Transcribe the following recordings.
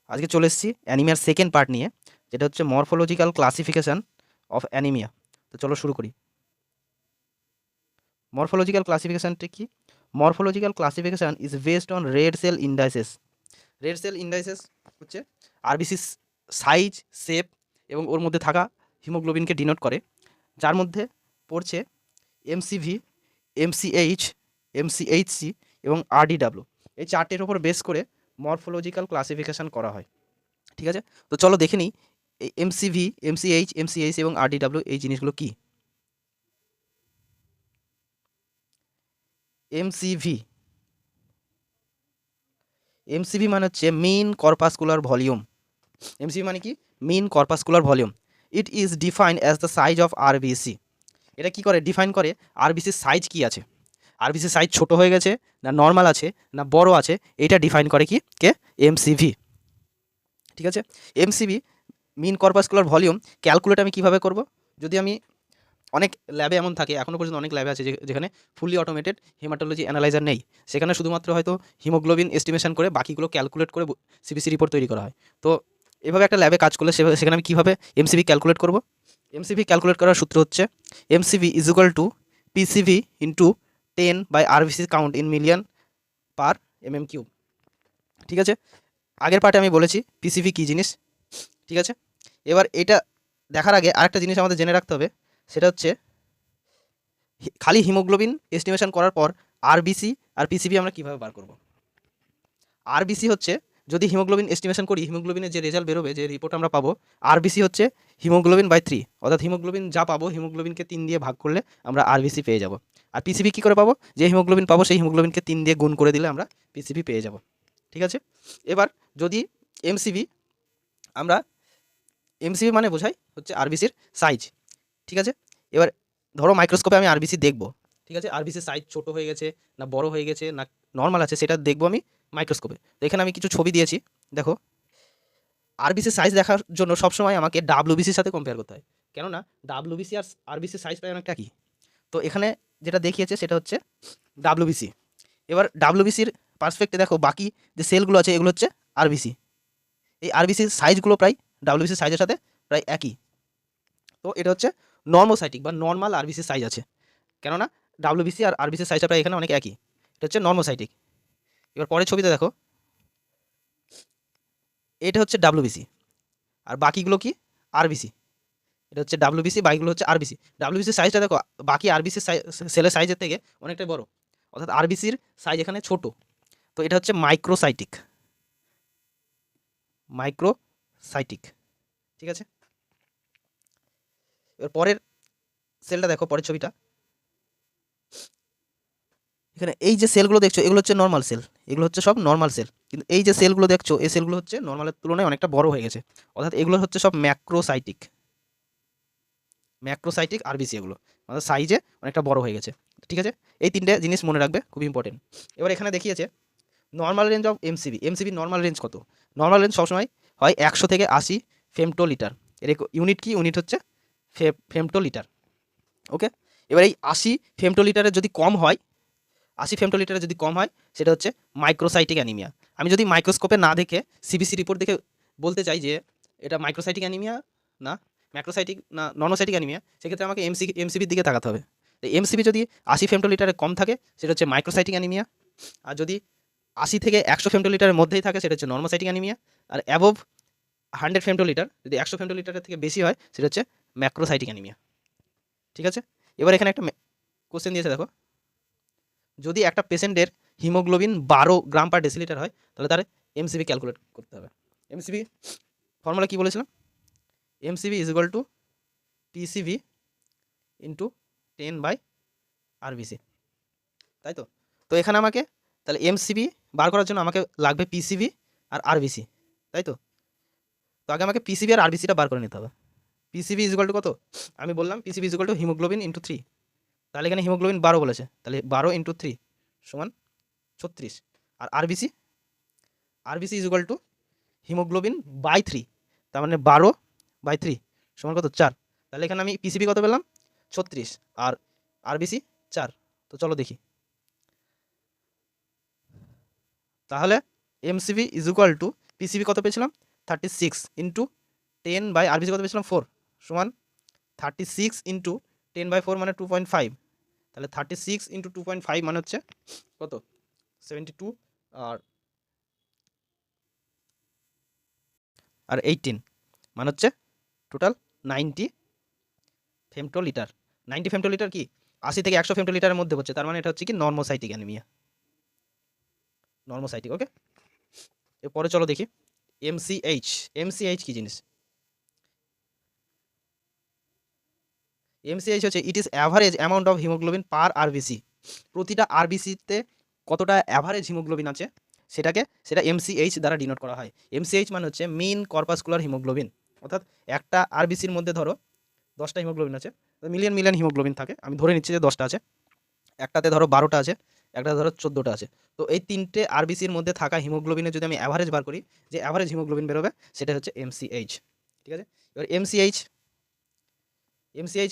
আজকে চলে এসেছি অ্যানিমিয়ার সেকেন্ড পার্ট নিয়ে, যেটা হচ্ছে মরফোলজিক্যাল ক্লাসিফিকেশন অফ অ্যানিমিয়া। তো চলো শুরু করি। মরফোলজিক্যাল ক্লাসিফিকেশনটা কি? Morphological classification is based on red cell indices. Red cell indices হচ্ছে আরবিসি সাইজ, শেপ এবং ওর মধ্যে থাকা হিমোগ্লোবিনকে ডিনোট করে, যার মধ্যে পড়ছে এমসিভি, এমসিএইচ, এমসিএইচসি এবং আরডিডাব্লিউ। এই চারটের ওপর বেস করে মরফোলজিক্যাল ক্লাসিফিকেশন করা হয়। ঠিক আছে, তো চলো দেখে নিই এই এমসিভি, এমসিএইচ, এমসিএইচ এবং আরডিডাব্লিউ এই জিনিসগুলো কি। এমসিভি, এমসিভি মানে হচ্ছে মিন কর্পাসকুলার ভলিউম। এমসিভি মানে কি? Mean corpuscular volume. It is defined as the size of RBC. এটা কি করে ডিফাইন করে? আরবিসির সাইজ কি আছে, আরবিসির সাইজ ছোট হয়ে গেছে না নর্মাল আছে না বড় আছে, এটা ডিফাইন করে কি কে? এমসিভি। ঠিক আছে, এমসিভি মিন কর্পাসকুলার ভলিউম ক্যালকুলেট আমি কিভাবে করব? যদি আমি অনেক ল্যাবে এমন থাকে, এখনও পর্যন্ত অনেক ল্যাবে আছে যেখানে ফুললি অটোমেটেড হেমাটোলজি অ্যানালাইজার নেই, সেখানে শুধুমাত্র হয়তো হিমোগ্লোবিন এস্টিমেশন করে বাকিগুলো ক্যালকুলেট করে সিবিসি রিপোর্ট তৈরি করা হয়। তো এভাবে একটা ল্যাবে কাজ করলে সেখানে আমি কীভাবে এমসিভি ক্যালকুলেট করব? এমসিভি ক্যালকুলেট করার সূত্র হচ্ছে MCV is equal to PCV into 10/আরবিসি count in million per MM cube. ঠিক আছে, আগের পার্টে আমি বলেছি পিসিভি কী জিনিস। ঠিক আছে, এবার এটা দেখার আগে আরেকটা জিনিস আমাদের জেনে রাখতে হবে, সেটা হচ্ছে খালি হিমোগ্লোবিন এস্টিমেশন করার পর আরবিসি আর পিসিবি আমরা কীভাবে বার করব। আরবিসি হচ্ছে যদি হিমোগ্লোবিন এস্টিমেশন করি, হিমোগ্লোবিনের যে রেজাল্ট বেরোবে, যে রিপোর্ট আমরা পাবো, আরবিসি হচ্ছে হিমোগ্লোবিন বাই 3, অর্থাৎ হিমোগ্লোবিন যা পাবো হিমোগ্লোবিনকে 3 দিয়ে ভাগ করলে আমরা আরবিসি পেয়ে যাব। আর পিসিবি কী করে পাবো? যে হিমোগ্লোবিন পাবো সেই হিমোগ্লোবিনকে 3 দিয়ে গুণ করে দিলে আমরা পিসিবি পেয়ে যাব। ঠিক আছে, এবার যদি এমসিবি, আমরা এমসিবি মানে বোঝাই হচ্ছে আরবিসির সাইজ। ঠিক আছে, এবার ধরো মাইক্রোস্কোপে আমি আরবিসি দেখব। ঠিক আছে, আরবিসির সাইজ ছোট হয়ে গেছে না বড় হয়ে গেছে না নর্মাল আছে, সেটা দেখবো আমি মাইক্রোস্কোপে। তো এখানে আমি কিছু ছবি দিয়েছি, দেখো। আরবিসির সাইজ দেখার জন্য সবসময় আমাকে ডাব্লিউবিসির সাথে কম্পেয়ার করতে হয়, কেননা ডাব্লিউবিসি আর আরবিসির সাইজ প্রায় অনেকটা একই। তো এখানে যেটা দেখিয়েছে সেটা হচ্ছে ডাব্লিউবিসি। এবার ডাব্লিউবিসির পার্সপেক্টে দেখো বাকি যে সেলগুলো আছে এগুলো হচ্ছে আরবিসি। এই আরবিসির সাইজগুলো প্রায় ডাব্লিউবিসির সাইজের সাথে প্রায় একই। তো এটা হচ্ছে নর্মোসাইটিক বা নর্মাল আরবিসির সাইজ আছে, কেননা ডাব্লিউবিসি আর আরবিসির সাইজটা প্রায় এখানে অনেক একই। এটা হচ্ছে নর্মোসাইটিক। এবার পরের ছবিতে দেখো, এটা হচ্ছে ডাব্লিউবিসি আর বাকিগুলো কি? আরবিসি। এটা হচ্ছে ডাব্লিউবিসি, বাকিগুলো হচ্ছে আরবিসি। ডাব্লিউবিসির সাইজটা দেখো বাকি আরবিসির সেলের সাইজের থেকে অনেকটাই বড়, অর্থাৎ আরবিসির সাইজ এখানে ছোট। তো এটা হচ্ছে মাইক্রোসাইটিক, মাইক্রোসাইটিক। ঠিক আছে, এবার পরের সেলটা দেখো, পরের ছবিটা। এখানে এই যে সেলগুলো দেখছো এগুলো হচ্ছে নর্মাল সেল, এগুলো হচ্ছে সব নর্মাল সেল, কিন্তু এই যে সেলগুলো দেখছো এই সেলগুলো হচ্ছে নর্মালের তুলনায় অনেকটা বড় হয়ে গেছে, অর্থাৎ এগুলো হচ্ছে সব ম্যাক্রোসাইটিক, ম্যাক্রোসাইটিক আরবিসি, এগুলো অর্থাৎ সাইজে অনেকটা বড় হয়ে গেছে। ঠিক আছে, এই তিনটে জিনিস মনে রাখবে, খুব ইম্পর্টেন্ট। এবার এখানে দেখিয়েছে normal range of MCB. MCB normal range কত? নর্মাল রেঞ্জ সবসময় হয় 100 থেকে 80 ফেমটোলিটার। এর ইউনিট কি? ইউনিট হচ্ছে ফেমটোলিটার। ওকে, এবার এই 80 ফেমটোলিটারের যদি কম হয়, 80 ফেমটোলিটারে যদি কম হয় সেটা হচ্ছে মাইক্রোসাইটিক অ্যানিমিয়া। আমি যদি মাইক্রোস্কোপে না দেখে সিবিসি রিপোর্ট দেখে বলতে চাই যে এটা মাইক্রোসাইটিক অ্যানিমিয়া না ম্যাক্রোসাইটিক না নর্মোসাইটিক অ্যানিমিয়া, সেক্ষেত্রে আমাকে এমসিবির দিকে তাকাতে হবে। তো এমসিবি যদি 80 ফেমটোলিটারে কম থাকে সেটা হচ্ছে মাইক্রোসাইটিক অ্যানিমিয়া, আর যদি 80 থেকে 100 ফেমটোলিটারের মধ্যেই থাকে সেটা হচ্ছে নর্মোসাইটিক অ্যানিমিয়া, আর অ্যাবভ 100 ফেমটোলিটার যদি 100 ফেমটোলিটারের থেকে বেশি হয় সেটা হচ্ছে ম্যাক্রোসাইটিক অ্যানিমিয়া। ঠিক আছে, এবার এখানে একটা কোশ্চেন দিয়েছে দেখো, যদি একটা পেশেন্টের হিমোগ্লোবিন 12 গ্রাম পার ডেসিলিটার হয় তাহলে তার এমসিবি ক্যালকুলেট করতে হবে। এমসিবি ফর্মুলা কী বলেছিলাম? MCV is equal to PCV into 10/আরবিসি, তাই তো? তো এখানে আমাকে তাহলে এমসিবি বার করার জন্য আমাকে লাগবে পিসিভি আর আরবিসি, তাই তো? তো আগে আমাকে পিসিবি আর আরবিসিটা বার করে নিতে হবে। পিসিবি ইজ ইকুয়াল টু কত? আমি বললাম PCB is equal to haemoglobin into 3, তাহলে এখানে হিমোগ্লোবিন 12 বলেছে, তাহলে 12 ইন্টু 3 সমান 36। আর RBC, RBC is equal to haemoglobin by 3, তার মানে 12/3 সমান কত? 4। তাহলে এখানে আমি পিসিবি কত পেলাম? 36, আর আরবিসি 4। তো চলো দেখি, তাহলে MCB is equal two PCB কত পেয়েছিলাম 36 ইন্টু 10/আরবিসি কত পেয়েছিলাম 4 সমান 36 ইন্টু 10/4 মানে 2.5, তাহলে 36 ইন্টু 2.5 মানে হচ্ছে কত 72 আর 18 মানে হচ্ছে টোটাল 90 ফেমটোলিটার। 90 ফেমটোলিটার কি 80 থেকে 100 ফেমটোলিটারের মধ্যে হচ্ছে, তার মানে এটা হচ্ছে কি নর্মোসাইটিক অ্যানিমিয়া, নর্মোসাইটিক। ওকে, এরপরে চলো দেখি এমসিএইচ। এমসিএইচ কি জিনিস? এমসিএইচ হচ্ছে it is average amount of haemoglobin per RBC. প্রতিটা আরবিসিতে কতটা অ্যাভারেজ হিমোগ্লোবিন আছে সেটা এমসিএইচ দ্বারা ডিনোট করা হয়। এমসিএইচ মানে হচ্ছে মিন কর্পাসকুলার হিমোগ্লোবিন, অর্থাৎ একটা আরবিসির মধ্যে ধরো 10টা হিমোগ্লোবিন আছে, মিলিয়ন মিলিয়ন হিমোগ্লোবিন থাকে, আমি ধরে নিচ্ছি যে 10টা আছে, একটাতে ধরো 12টা আছে, একটাতে ধরো 14টা আছে। তো এই তিনটে আরবিসির মধ্যে থাকা হিমোগ্লোবিনের যদি আমি অ্যাভারেজ বার করি, যে অ্যাভারেজ হিমোগ্লোবিন বেরোবে সেটা হচ্ছে এমসিএইচ। ঠিক আছে, এবার এমসিএইচ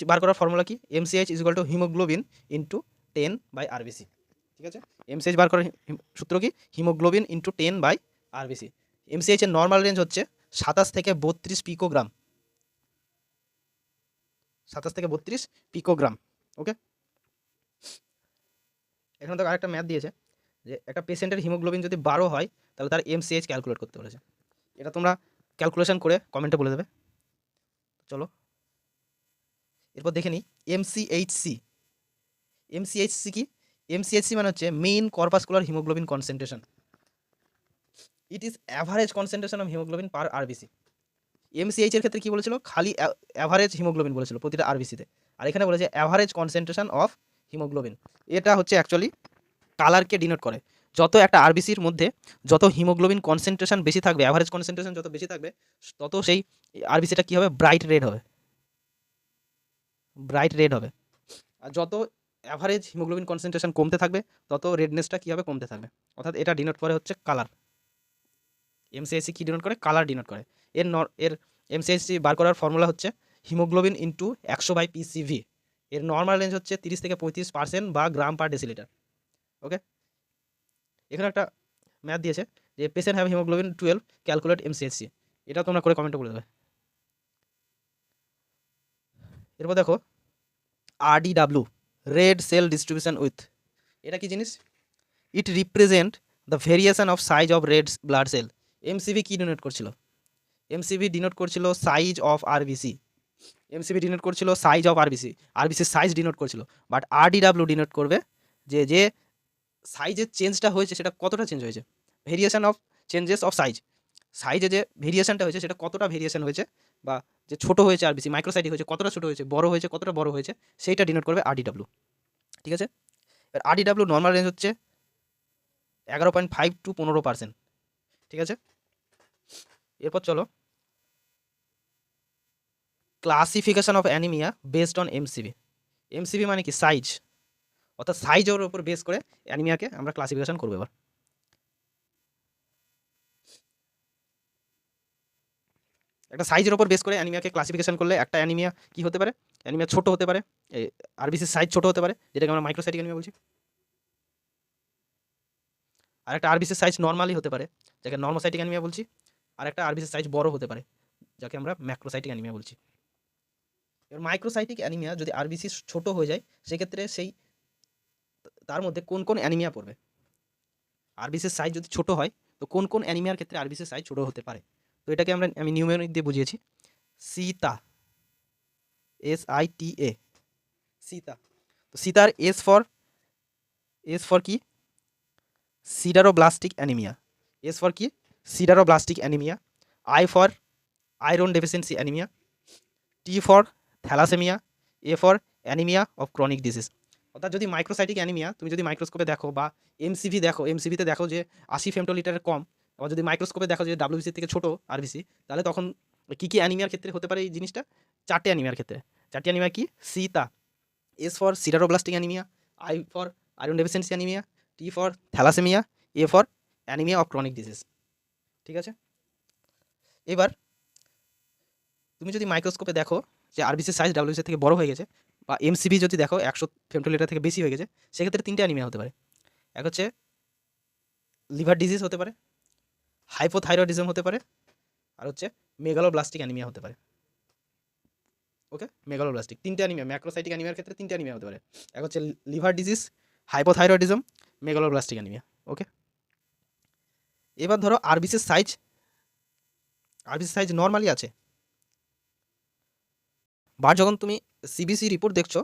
বার করার ফর্মুলা কি? MCH is equal to haemoglobin into 10/আরবিসি। ঠিক আছে, এমসিএইচ বার করার সূত্র কি? হিমোগ্লোবিন ইন্টু 10/আরবিসি। এমসিএইচ এর নর্মাল রেঞ্জ হচ্ছে 27 থেকে 32 পিকোগ্রাম, 27 থেকে 32 পিকোগ্রাম। ওকে, এখানে তো আরেকটা ম্যাথ দিয়েছে যে একটা পেশেন্টের হিমোগ্লোবিন যদি 12 হয় তাহলে তার এমসিএইচ ক্যালকুলেট করতে বলেছে। এটা তোমরা ক্যালকুলেশন করে কমেন্টে বলে দেবে। চলো এরপর দেখে নিই এমসিএইচসি। এমসিএইচসি কি? এমসিএইচসি মানে হচ্ছে main corpuscular haemoglobin concentration. It is average concentration of haemoglobin per RBC. MCh এর ক্ষেত্রে কি বলেছিল? খালি অ্যাভারেজ হিমোগ্লোবিন বলেছিল প্রতিটা আরবিসিতে, আর এখানে বলেছে অ্যাভারেজ কনসেন্ট্রেশন অফ হিমোগ্লোবিন। এটা হচ্ছে অ্যাকচুয়ালি কালারকে ডিনোট করে। যত একটা আরবিসির মধ্যে যত হিমোগ্লোবিন কনসেন্ট্রেশন বেশি থাকবে, অ্যাভারেজ কনসেন্ট্রেশন যত বেশি থাকবে, তত সেই আরবিসিটা কী হবে? ব্রাইট রেড হবে, ব্রাইট রেড হবে। আর যত অ্যাভারেজ হিমোগ্লোবিন কনসেন্ট্রেশন কমতে থাকবে তত রেডনেসটা কী হবে? কমতে থাকবে। অর্থাৎ এটা ডিনোট করে হচ্ছে কালার। এমসিএইচসি কি ডিনোট করে? কালার ডিনোট করে। এর এমসিএইচসি বার করার ফর্মুলা হচ্ছে হিমোগ্লোবিন ইন্টু 100/পিসিভি। এর নর্মাল রেঞ্জ হচ্ছে 30 থেকে 35% বা গ্রাম পার ডেসিলিটার। ওকে, এখানে একটা ম্যাথ দিয়েছে যে patient have haemoglobin 12, calculate MCHC. এটা তোমরা করে কমেন্টে বলে দেবে। এরপর দেখো RDW, red cell distribution with. এটা কি জিনিস? It represent the variation of size of red blood cell. MCV কি ডিনোট করছিল? এমসিভি ডিনোট করছিল size of RBC. MCV denote করছিল সাইজ অফ আরবিসি, আরবিসির সাইজ ডিনোট করছিল। বাট আরডিডাব্লিউ ডিনোট করবে যে সাইজের চেঞ্জটা হয়েছে সেটা কতটা চেঞ্জ হয়েছে, variation of changes of size. সাইজে যে ভেরিয়েশনটা হয়েছে সেটা কতটা ভেরিয়েশন হয়েছে, বা যে ছোটো হয়েছে আরবিসি, মাইক্রোসাইটিক হয়েছে কতটা ছোটো হয়েছে, বড় হয়েছে কতটা বড় হয়েছে, সেইটা ডিনোট করবে আরডিডাব্লিউ। ঠিক আছে, এবার আরডিডাব্লিউ নর্মাল রেঞ্জ হচ্ছে 11.5 to 15%। ঠিক আছে, এরপর চলো classification of anaemia based on MCB. MCB মানে কি? সাইজ, অর্থাৎ সাইজের উপর বেস করে অ্যানিমিয়াকে আমরা ক্লাসিফিকেশন করবো। এবার একটা সাইজের উপর বেস করে অ্যানিমিয়াকে ক্লাসিফিকেশন করলে একটা অ্যানিমিয়া কি হতে পারে? অ্যানিমিয়া ছোট হতে পারে, আরবিসির সাইজ ছোট হতে পারে, যেটাকে আমরা মাইক্রোসাইটিক অ্যানিমিয়া বলছি। আর একটা আরবিসির সাইজ নর্মালি হতে পারে, যাকে নর্মোসাইটিক অ্যানিমিয়া বলছি। আর একটা আরবিসির সাইজ বড় হতে পারে, যাকে আমরা ম্যাক্রোসাইটিক অ্যানিমিয়া বলছি। এবার মাইক্রোসাইটিক অ্যানিমিয়া যদি আরবিসি ছোট হয়ে যায়, সেক্ষেত্রে তার মধ্যে কোন কোন অ্যানিমিয়া পড়বে? আরবিসির সাইজ যদি ছোট হয় তো কোন কোন অ্যানিমিয়ার ক্ষেত্রে আরবিসির সাইজ ছোট হতে পারে? তো এটাকে আমি নিউমেরিক দিয়ে বুঝিয়েছি। সীতা, SITA, সীতা। তো সীতার এস ফর কি? Sideroblastic anaemia. এস ফর কি? Sideroblastic anaemia. I for iron deficiency anaemia. T for thalassaemia. A for anaemia of chronic disease. অর্থাৎ যদি মাইক্রোসাইটিক অ্যানিমিয়া তুমি যদি মাইক্রোস্কোপে দেখো বা এমসিভি দেখো, এমসিভিতে দেখো যে 80 ফেমটোলিটারের কম, আবার যদি মাইক্রোস্কোপে দেখো যে ডাব্লিউবিসি থেকে ছোটো আরবিসি, তাহলে তখন কী কী অ্যানিমিয়ার ক্ষেত্রে হতে পারে এই জিনিসটা? 4টে অ্যানিমিয়ার ক্ষেত্রে। 4টে অ্যানিমিয়া কি? Sita, S for sideroblastic anaemia, I for iron deficiency anaemia, T for thalassaemia, A for anaemia of chronic disease. ঠিক আছে, এবার তুমি যদি মাইক্রোস্কোপে দেখো যে আরবিসির সাইজ ডাব্লিউবিসি থেকে বড় হয়ে গেছে, বা এমসিভি যদি দেখো 100 ফেমটোলিটার থেকে বেশি হয়ে গেছে, সেক্ষেত্রে 3টে অ্যানিমিয়া হতে পারে। এক হচ্ছে লিভার ডিজিজ হতে পারে, হাইপোথাইরয়েডিজম হতে পারে, আর হচ্ছে মেগালোব্লাস্টিক অ্যানিমিয়া হতে পারে। ওকে, মেগালোব্লাস্টিক তিনটে অ্যানিমিয়া, ম্যাক্রোসাইটিক অ্যানিমিয়ার ক্ষেত্রে তিনটে অ্যানিমিয়া হতে পারে। এক হচ্ছে liver disease, hypothyroidism, megaloblastic anaemia. Okay, এবার ধরো আরবিসির সাইজ নর্মালি আছে, বা যখন তুমি সিবিসি রিপোর্ট দেখছো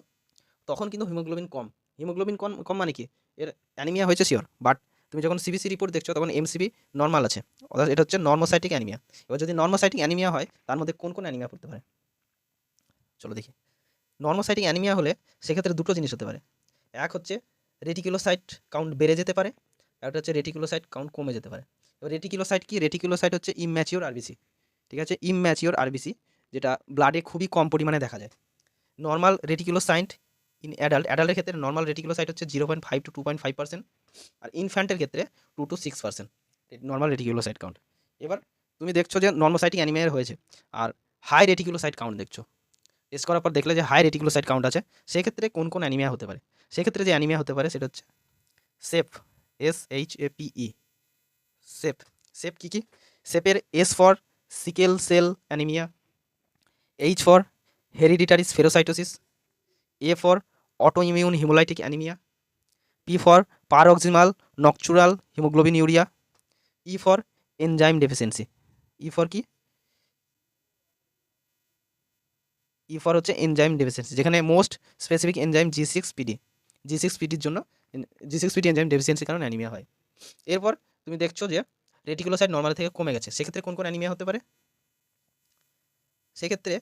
তখন কিন্তু হিমোগ্লোবিন কম। হিমোগ্লোবিন কম কম মানে কি, এর অ্যানিমিয়া হয়েছে শিওর, বাট তুমি যখন সিবিসি রিপোর্ট দেখছো তখন এমসিবি নর্মাল আছে, অর্থাৎ এটা হচ্ছে নর্মোসাইটিক অ্যানিমিয়া। এবার যদি নর্মোসাইটিক অ্যানিমিয়া হয় তার মধ্যে কোন কোন অ্যানিমিয়া পড়তে পারে, চলো দেখি। নর্মোসাইটিক অ্যানিমিয়া হলে সেক্ষেত্রে দুটো জিনিস হতে পারে। এক হচ্ছে রেটিকুলোসাইট কাউন্ট বেড়ে যেতে পারে, আর একটা হচ্ছে রেটিকুলোসাইট কাউন্ট কমে যেতে পারে। এবার রেটিকুলোসাইট কি, রেটিকুলোসাইট হচ্ছে ইমম্যাচিওর আরবিসি, ঠিক আছে, ইমম্যাচিওর আরবিসি, যেটা ব্লাডে খুবই কম পরিমাণে দেখা যায়। নর্মাল রেটিকুলোসাইট ইন অ্যাডাল্টের ক্ষেত্রে নর্মাল রেটিকুলোসাইট হচ্ছে 0.5 to 2.5%, আর ইনফ্যান্টের ক্ষেত্রে 2 to 6% নর্মাল রেটিকুলোসাইট কাউন্ট। এবার তুমি দেখছো যে নর্মোসাইটিক অ্যানিমিয়া হয়েছে আর হাই রেটিকুলোসাইট কাউন্ট দেখছো, টেস্ট করার পর দেখলে যে হাই রেটিকুলোসাইট কাউন্ট আছে, সেক্ষেত্রে কোন কোন অ্যানিমিয়া হতে পারে। সেক্ষেত্রে যে অ্যানিমিয়া হতে পারে সেটা হচ্ছে সেপ, SHAPE, সেপ। সেপ কী কী, সেপের S for sickle cell anaemia, H for hereditary spherocytosis, A for autoimmune haemolytic anaemia, P for paroxysmal nocturnal haemoglobinuria, E for enzyme deficiency. E for কি, E for হচ্ছে enzyme deficiency, যেখানে most specific enzyme G6PD জন্য G6PD enzyme ডেফিসিয়েন্সির কারণে anaemia হয়। এরপর তুমি দেখছো যে রেটিকুলোসাইট নর্মাল থেকে কমে গেছে, সেক্ষেত্রে কোন কোন অ্যানিমিয়া হতে পারে। সেক্ষেত্রে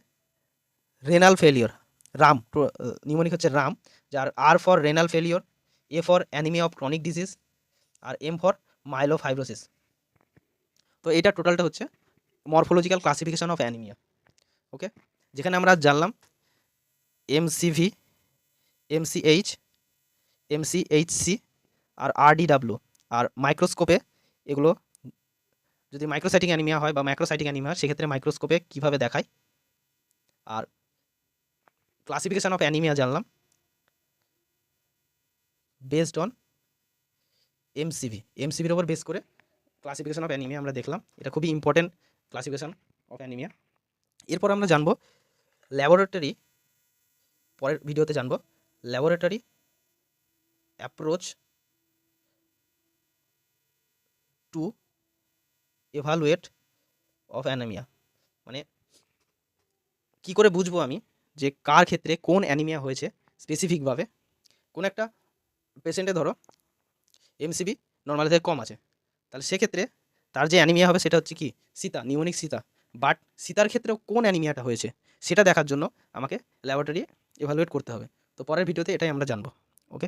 রেনাল ফেলিওর, রাম নিউমোনিক হচ্ছে রাম, যার R for renal failure, A for anaemia of chronic disease, আর এম ফর মাইলোফাইব্রোসিস। তো এটা টোটালটা হচ্ছে morphological classification of anaemia. Okay, যেখানে আমরা জানলাম MCV, MCH, MCHC আর RDW, আর মাইক্রোস্কোপে এগুলো যদি মাইক্রোসাইটিক অ্যানিমিয়া হয় বা ম্যাক্রোসাইটিক অ্যানিমিয়া হয় সেক্ষেত্রে মাইক্রোস্কোপে কীভাবে দেখায়, আর ক্লাসিফিকেশন অফ অ্যানিমিয়া জানলাম বেসড অন এমসিভির ওপর বেস করে ক্লাসিফিকেশন অফ অ্যানিমিয়া আমরা দেখলাম। এটা খুবই ইম্পর্টেন্ট ক্লাসিফিকেশন অফ অ্যানিমিয়া। এরপর আমরা জানবো ল্যাবরেটরি, পরের ভিডিওতে জানবো laboratory approach to evaluate of anaemia, মানে কি করে বুঝবো আমি যে কার ক্ষেত্রে কোন অ্যানিমিয়া হয়েছে স্পেসিফিকভাবে। কোন একটা পেশেন্টে ধরো এমসিবি নর্মাল থেকে কম আছে, তাহলে সেক্ষেত্রে তার যে অ্যানিমিয়া হবে সেটা হচ্ছে কি সীতা, নিউমোনিক সীতা, বাট সীতার ক্ষেত্রেও কোন অ্যানিমিয়াটা হয়েছে সেটা দেখার জন্য আমাকে ল্যাবরেটরি এভালুয়েট করতে হবে। তো পরের ভিডিওতে এটাই আমরা জানবো। ওকে।